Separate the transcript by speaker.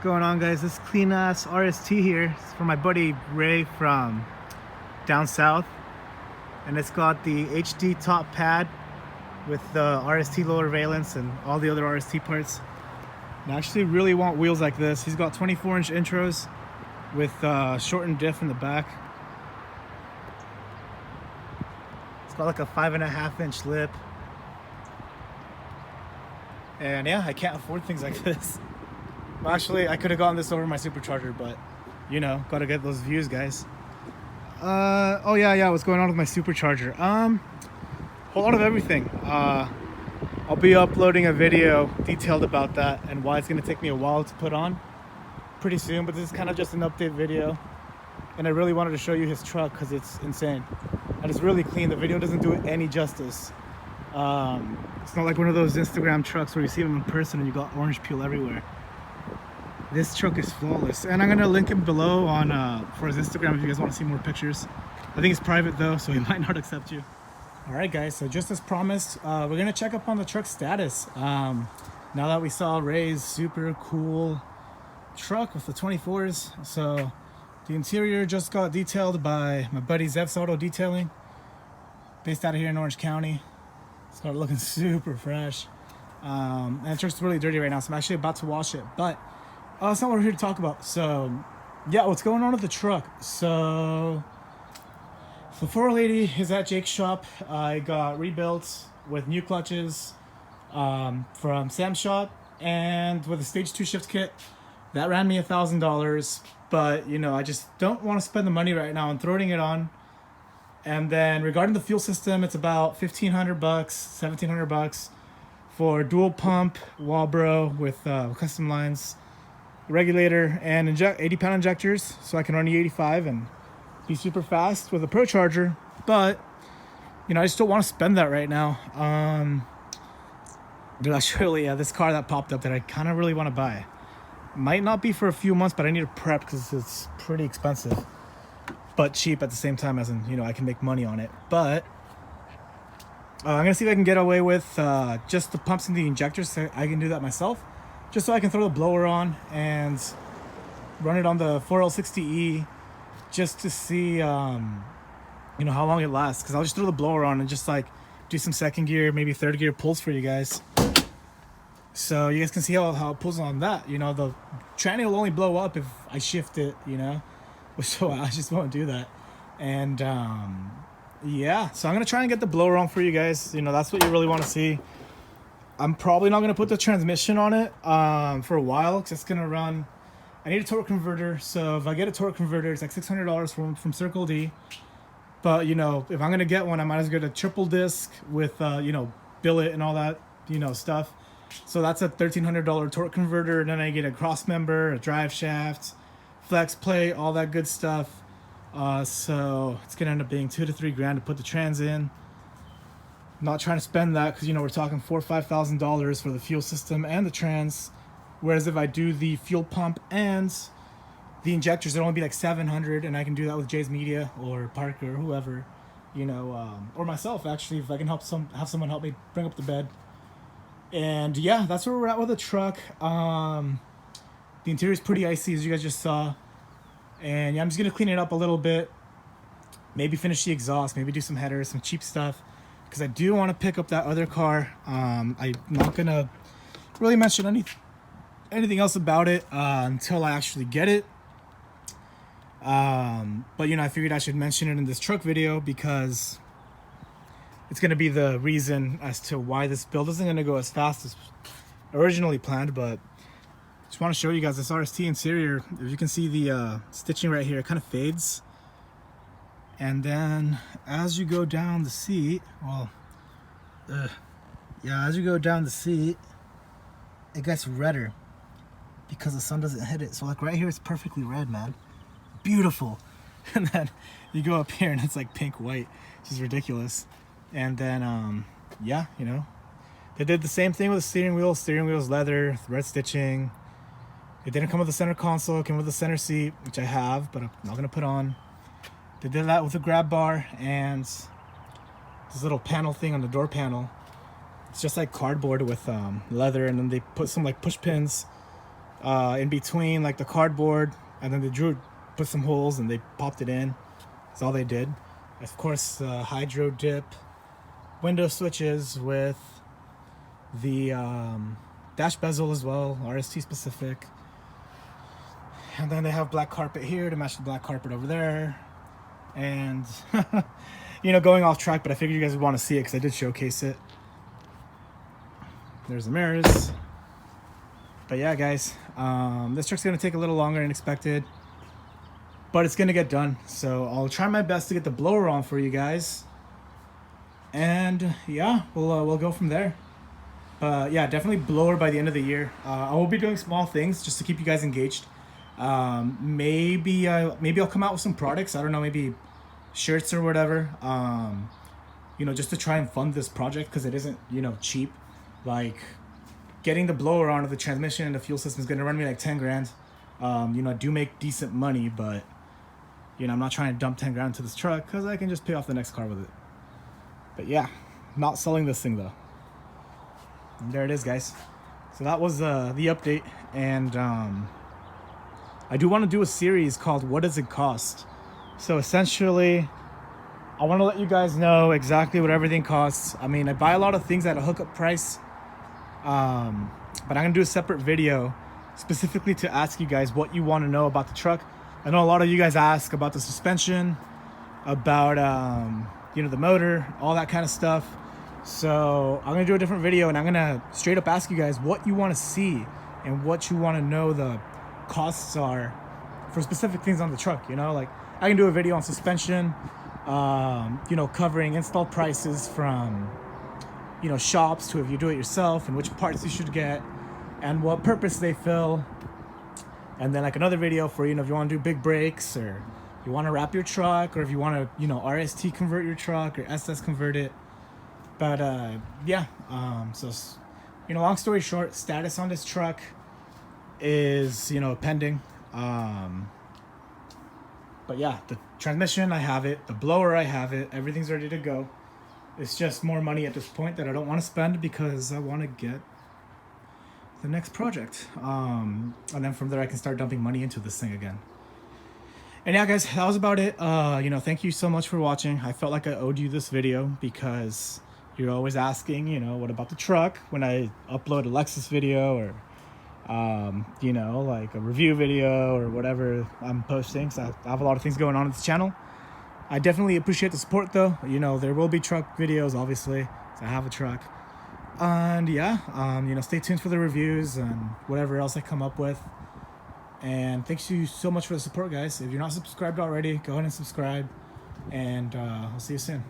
Speaker 1: going on, guys? This clean ass RST here. It's from my buddy Ray from down south, and it's got the HD top pad with the RST lower valence and all the other RST parts. And I actually really want wheels like this. He's got 24-inch intros with shortened diff in the back. It's got like a 5.5-inch lip. And yeah, I can't afford things like this. Well, actually, I could have gotten this over my supercharger, but you know, gotta get those views, guys. Oh yeah, what's going on with my supercharger? Whole lot of everything. I'll be uploading a video detailed about that and why it's gonna take me a while to put on pretty soon, but this is kind of just an update video. And I really wanted to show you his truck because it's insane. And it's really clean. The video doesn't do it any justice. It's not like one of those Instagram trucks where you see them in person and you got orange peel everywhere. This truck is flawless, and I'm gonna link him below on for his Instagram if you guys want to see more pictures. I think it's private though, so he might not accept you. All right, guys. So just as promised, we're gonna check up on the truck status. Now that we saw Ray's super cool truck with the 24s, so the interior just got detailed by my buddy Zev's Auto Detailing, based out of here in Orange County. It's got looking super fresh, and the truck's really dirty right now, so I'm actually about to wash it, but that's not what we're here to talk about. So yeah, what's going on with the truck? So the 480 is at Jake's shop. I got rebuilt with new clutches from Sam's shop, and with a stage 2 shift kit. That ran me $1,000, but you know, I just don't want to spend the money right now on throwing it on. And then regarding the fuel system, it's about $1,500, $1,700 for dual pump Walbro with custom lines, regulator, and 80-pound injectors, so I can run E85 and be super fast with a Pro Charger. But you know, I just don't want to spend that right now. Dude, actually, this car that popped up that I kind of really want to buy might not be for a few months, but I need to prep because it's pretty expensive, but cheap at the same time, as in, you know, I can make money on it. But I'm gonna see if I can get away with just the pumps and the injectors, so I can do that myself, just so I can throw the blower on and run it on the 4L60E, just to see you know, how long it lasts, because I'll just throw the blower on and just like do some second gear, maybe third gear pulls for you guys, so you guys can see how it pulls on that. You know, the tranny will only blow up if I shift it, you know, so I just won't do that. And yeah, so I'm gonna try and get the blower on for you guys. You know, that's what you really want to see. I'm probably not gonna put the transmission on it for a while, because it's gonna run. I need a torque converter, so if I get a torque converter, it's like $600 from Circle D. But you know, if I'm gonna get one, I might as well get a triple disc with you know, billet and all that, you know, stuff. So that's a $1,300 torque converter, and then I get a cross member, a drive shaft, flex plate, all that good stuff. So it's gonna end up being $2,000 to $3,000 to put the trans in. I'm not trying to spend that, because you know, we're talking $4,000 or $5,000 for the fuel system and the trans. Whereas if I do the fuel pump and the injectors, it'll only be like $700, and I can do that with Jay's Media or Parker or whoever, you know, or myself actually, if I can have someone help me bring up the bed. And yeah, that's where we're at with the truck. The interior is pretty icy, as you guys just saw. And yeah, I'm just gonna clean it up a little bit, maybe finish the exhaust, maybe do some headers, some cheap stuff, because I do want to pick up that other car. I'm not gonna really mention anything else about it until I actually get it. But you know, I figured I should mention it in this truck video because it's gonna be the reason as to why this build isn't gonna go as fast as originally planned. But just want to show you guys this RST interior. If you can see the stitching right here, it kind of fades, and then as you go down the seat, well, yeah, as you go down the seat, it gets redder because the sun doesn't hit it. So like right here, it's perfectly red, man, beautiful. And then you go up here and it's like pink white, which is ridiculous. And then yeah, you know, they did the same thing with the steering wheel. Steering wheel's leather, red stitching. It didn't come with the center console, it came with the center seat, which I have, but I'm not gonna put on. They did that with the grab bar and this little panel thing on the door panel. It's just like cardboard with leather, and then they put some like push pins in between like the cardboard, and then they put some holes and they popped it in. That's all they did. Of course, hydro dip window switches with the dash bezel as well, RST specific. And then they have black carpet here to match the black carpet over there. And you know, going off track, but I figured you guys would want to see it because I did showcase it. There's the mirrors. But yeah, guys, this truck's gonna take a little longer than expected, but it's gonna get done. So I'll try my best to get the blower on for you guys, and yeah, we'll go from there. Yeah, definitely blower by the end of the year. I will be doing small things just to keep you guys engaged. Maybe I'll come out with some products. I don't know, maybe shirts or whatever. You know, just to try and fund this project because it isn't, you know, cheap. Like getting the blower onto the transmission and the fuel system is gonna run me like 10 grand. You know, I do make decent money, but you know, I'm not trying to dump 10 grand into this truck because I can just pay off the next car with it. But yeah, not selling this thing though. And there it is, guys. So that was the update, and I do want to do a series called "What Does It Cost?" So essentially, I want to let you guys know exactly what everything costs. I mean, I buy a lot of things at a hookup price, but I'm gonna do a separate video specifically to ask you guys what you want to know about the truck. I know a lot of you guys ask about the suspension, about you know, the motor, all that kind of stuff. So I'm gonna do a different video, and I'm gonna straight up ask you guys what you want to see and what you want to know the costs are for specific things on the truck. You know, like I can do a video on suspension, you know, covering install prices from, you know, shops to if you do it yourself, and which parts you should get and what purpose they fill. And then like another video for, you know, if you want to do big brakes, or you want to wrap your truck, or if you want to, you know, RST convert your truck or SS convert it. But yeah, so, you know, long story short, status on this truck is, you know, pending. But yeah, the transmission, I have it. The blower, I have it. Everything's ready to go. It's just more money at this point that I don't want to spend because I want to get the next project. And then from there, I can start dumping money into this thing again. And yeah, guys, that was about it. You know, thank you so much for watching. I felt like I owed you this video because you're always asking, you know, what about the truck when I upload a Lexus video, or you know, like a review video or whatever I'm posting. So I have a lot of things going on this channel. I definitely appreciate the support though. You know, there will be truck videos, obviously, so I have a truck. And yeah, you know, stay tuned for the reviews and whatever else I come up with. And thanks you so much for the support, guys. If you're not subscribed already, go ahead and subscribe, and I'll see you soon.